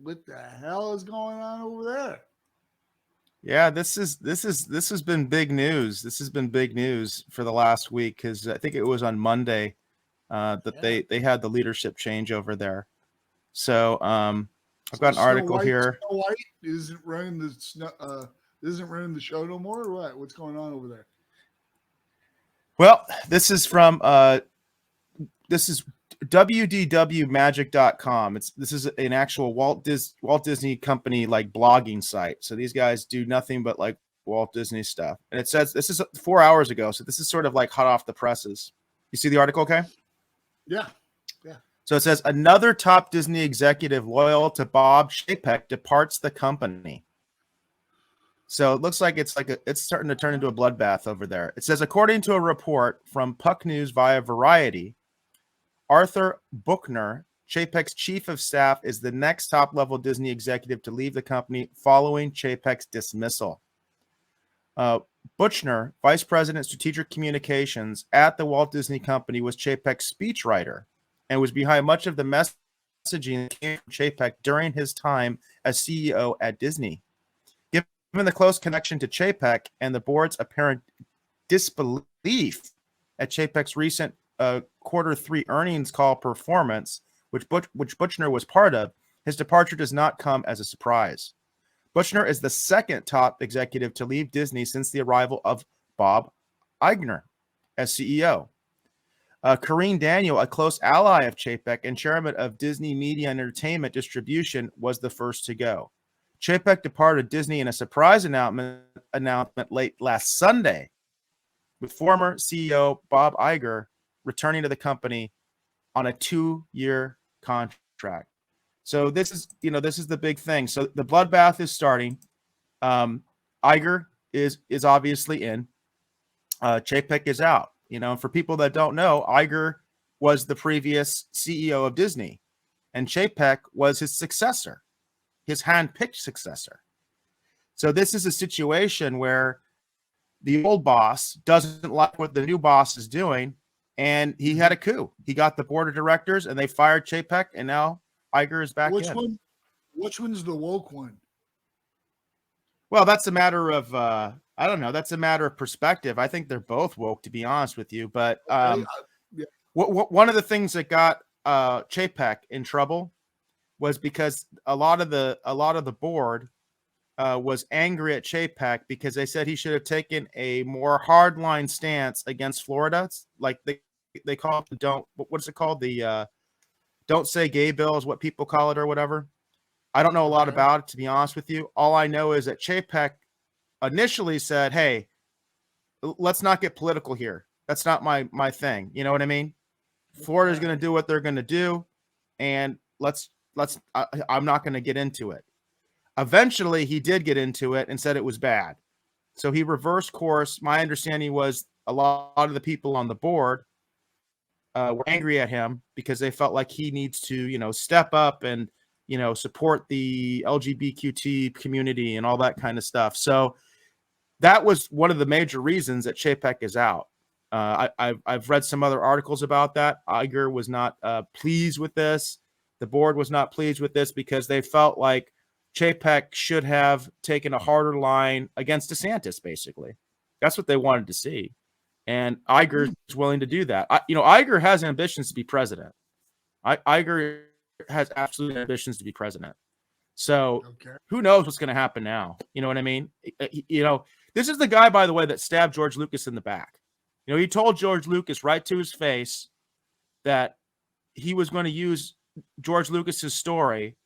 What the hell is going on over there? Yeah, this has been big news. This has been big news for the last week because I think it was on Monday that Yeah. they had the leadership change over there. So I've So got an article here. Snow White isn't running the show no more, or what? What's going on over there? Well, this is from this is wdwmagic.com. This is an actual Walt Disney Company like blogging site. So these guys do nothing but like Walt Disney stuff. And it says this is 4 hours ago, so this is sort of like hot off the presses. You see the article, okay? Yeah, yeah. So it says another top Disney executive loyal to Bob Chepek departs the company. So it looks like it's starting to turn into a bloodbath over there. It says according to a report from Puck News via Variety, Arthur Buchner, Chapek's chief of staff, is the next top-level Disney executive to leave the company following Chapek's dismissal. Buchner, vice president strategic communications at the Walt Disney Company, was Chapek's speechwriter and was behind much of the messaging that came from Chapek during his time as CEO at Disney. Given the close connection to Chapek and the board's apparent disbelief at Chapek's recent Q3 earnings call performance, which Buchner was part of, his departure does not come as a surprise. Buchner is the second top executive to leave Disney since the arrival of Bob Iger as CEO. Karine Daniel, a close ally of Chapek and chairman of Disney Media and Entertainment Distribution, was the first to go. Chapek departed Disney in a surprise announcement late last Sunday, with former CEO Bob Iger returning to the company on a 2-year contract. So this is the big thing. So the bloodbath is starting. Iger is obviously in. Chapek is out. And for people that don't know, Iger was the previous CEO of Disney, and Chapek was his successor, his hand-picked successor. So this is a situation where the old boss doesn't like what the new boss is doing, and he had a coup. He got the board of directors, and they fired Chapek, and now Iger is back in. Which one's the woke one? Well, that's a matter of I don't know. That's a matter of perspective. I think they're both woke, to be honest with you. But Yeah. one of the things that got Chapek in trouble was because a lot of the board was angry at Chapek because they said he should have taken a more hardline stance against Florida. It's like they call it what's it called? The don't say gay bill is what people call it or whatever. I don't know a lot about it, to be honest with you. All I know is that Chapek initially said, hey, let's not get political here. That's not my thing. You know what I mean? Florida's going to do what they're going to do, and I'm not going to get into it. Eventually, he did get into it and said it was bad. So he reversed course. My understanding was a lot of the people on the board were angry at him because they felt like he needs to, step up and, support the LGBTQ community and all that kind of stuff. So that was one of the major reasons that Chapek is out. I've read some other articles about that. Iger was not pleased with this. The board was not pleased with this because they felt like Chapek should have taken a harder line against DeSantis, basically. That's what they wanted to see. And Iger is willing to do that. Iger has ambitions to be president. Iger has absolute ambitions to be president. So who knows what's going to happen now? You know what I mean? This is the guy, by the way, that stabbed George Lucas in the back. He told George Lucas right to his face that he was going to use George Lucas's story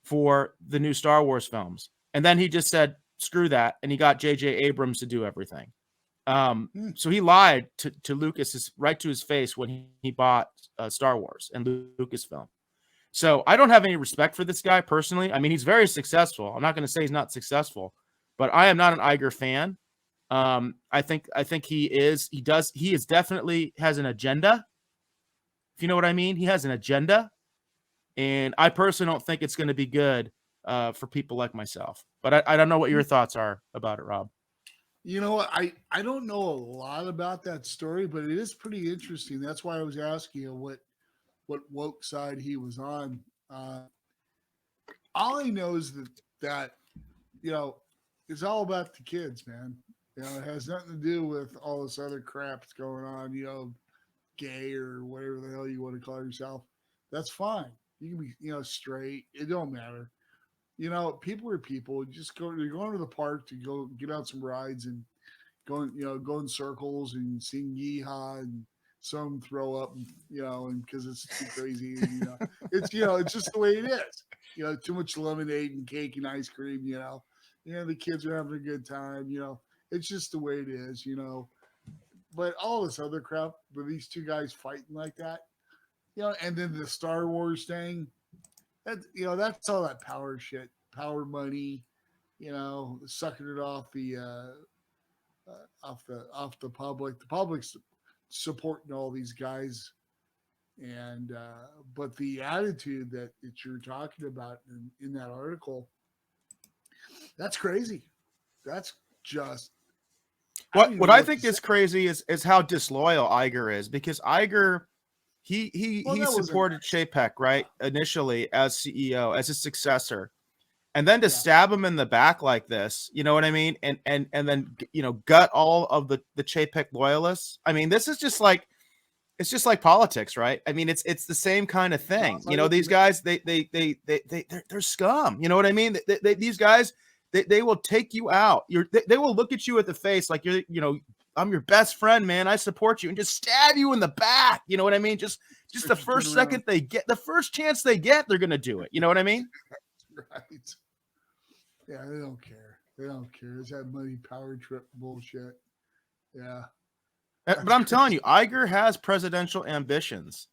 for the new Star Wars films. And then he just said, screw that. And he got J.J. Abrams to do everything. So he lied to Lucas right to his face when he bought Star Wars and Lucasfilm. So I don't have any respect for this guy personally. I mean, he's very successful. I'm not going to say he's not successful, but I am not an Iger fan. I think he is definitely has an agenda. If you know what I mean, he has an agenda. And I personally don't think it's going to be good for people like myself. But I don't know what your thoughts are about it, Rob. You know what? I don't know a lot about that story, but it is pretty interesting. That's why I was asking you what woke side he was on. all I know is that it's all about the kids, man. It has nothing to do with all this other crap that's going on. Gay or whatever the hell you want to call yourself. That's fine. You can be, straight. It don't matter. People are people. Just go. You're going to the park to go get out some rides and go in circles and sing yeehaw and some throw up, and because it's too crazy. It's just the way it is. Too much lemonade and cake and ice cream. The kids are having a good time. It's just the way it is. But all this other crap with these two guys fighting like that, and then the Star Wars thing, that's all that power shit, power money, sucking it off the public. The public's supporting all these guys, and but the attitude that you're talking about in that article, that's crazy. That's just what I think is crazy is how disloyal Iger is, because Iger he supported Chepek, right, initially as CEO, as a successor, and then to stab him in the back like this, you know what I mean, and then gut all of the Chepek loyalists. I mean, this is just like, it's just like politics, right? I mean, it's the same kind of thing. These guys, they're scum. You know what I mean? These guys, they will take you out. They will look at you at the face like I'm your best friend, man. I support you, and just stab you in the back. You know what I mean? Just the first second they get, the first chance they get, they're gonna do it. You know what I mean? Right. Yeah, they don't care. They don't care. It's that money power trip bullshit. Yeah. But I'm telling you, Iger has presidential ambitions,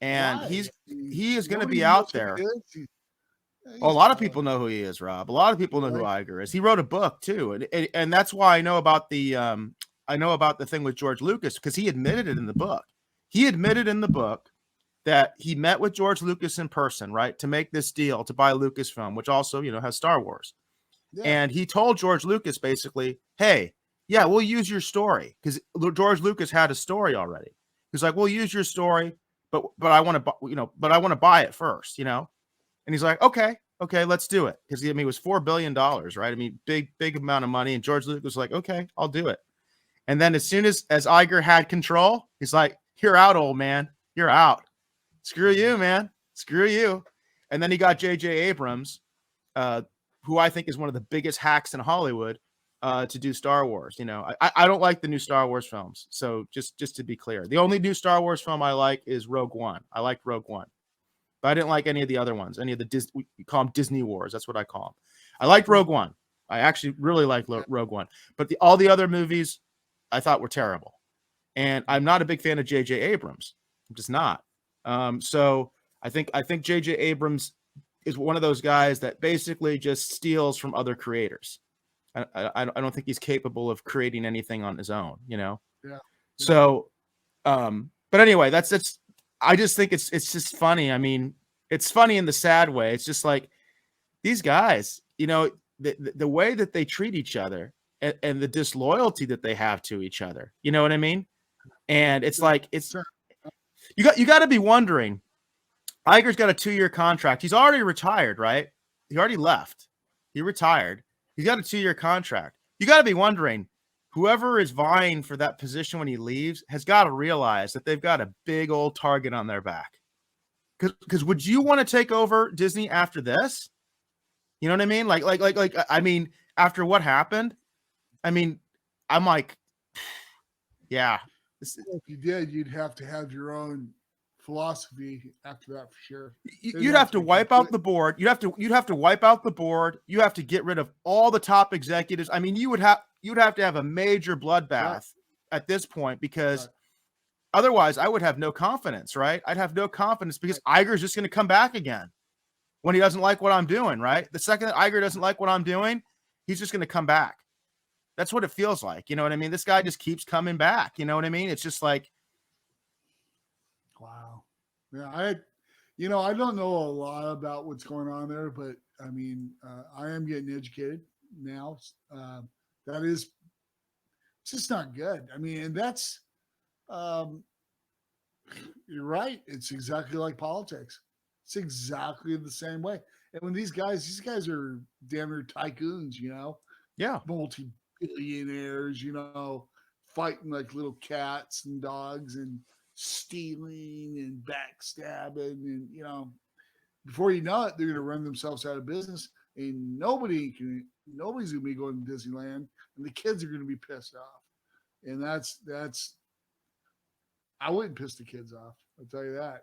and he is going to be out there. A lot of people know who he is, Rob. A lot of people know who Iger is. He wrote a book too, and that's why I know about the thing with George Lucas, because he admitted it in the book. He admitted in the book that he met with George Lucas in person, right, to make this deal to buy Lucasfilm, which also has Star Wars. Yeah. And he told George Lucas basically, hey, yeah, we'll use your story, because George Lucas had a story already. He's like, we'll use your story, but I want to buy it first, And he's like, okay, let's do it, because it was $4 billion, right? I mean, big amount of money. And George Lucas was like, okay, I'll do it. And then as soon as Iger had control, he's like, you're out, old man, you're out. Screw you, man, screw you. And then he got J.J. Abrams, who I think is one of the biggest hacks in Hollywood, to do Star Wars. I don't like the new Star Wars films. So just to be clear, the only new Star Wars film I like is Rogue One. I liked Rogue One, but I didn't like any of the other ones. Any of the we call them Disney Wars. That's what I call them. I liked Rogue One. I actually really liked Rogue One, but all the other movies I thought were terrible. And I'm not a big fan of J.J. Abrams. I'm just not. So I think J.J. Abrams is one of those guys that basically just steals from other creators. I don't think he's capable of creating anything on his own, Yeah. So, but anyway, that's. I just think it's just funny. I mean, it's funny in the sad way. It's just like these guys, the way that they treat each other and the disloyalty that they have to each other. You know what I mean? And it's like you got to be wondering. Iger's got a 2-year contract. He's already retired, right? He already left. He retired. He's got a 2-year contract. You got to be wondering, whoever is vying for that position when he leaves has got to realize that they've got a big old target on their back. Because would you want to take over Disney after this? You know what I mean? Like, I mean, after what happened, I mean, I'm like, yeah. If you did, you'd have to have your own philosophy after that for sure. You'd have to wipe out the board. You'd have to wipe out the board. You have to get rid of all the top executives. I mean, you'd have to have a major bloodbath at this point, because otherwise I would have no confidence, right? I'd have no confidence because Iger's just going to come back again when he doesn't like what I'm doing, right? The second that Iger doesn't like what I'm doing, he's just going to come back. That's what it feels like. You know what I mean? This guy just keeps coming back. You know what I mean? It's just like, wow. Yeah, I don't know a lot about what's going on there, but I mean, I am getting educated now. That is, it's just not good. I mean, and that's, you're right. It's exactly like politics. It's exactly the same way. And when these guys are damn near tycoons, you know, Yeah. multi-billionaires, you know, fighting like little cats and dogs and stealing and backstabbing. And, you know, before you know it, they're going to run themselves out of business and nobody's going to be going to Disneyland and the kids are going to be pissed off. And I wouldn't piss the kids off. I'll tell you that.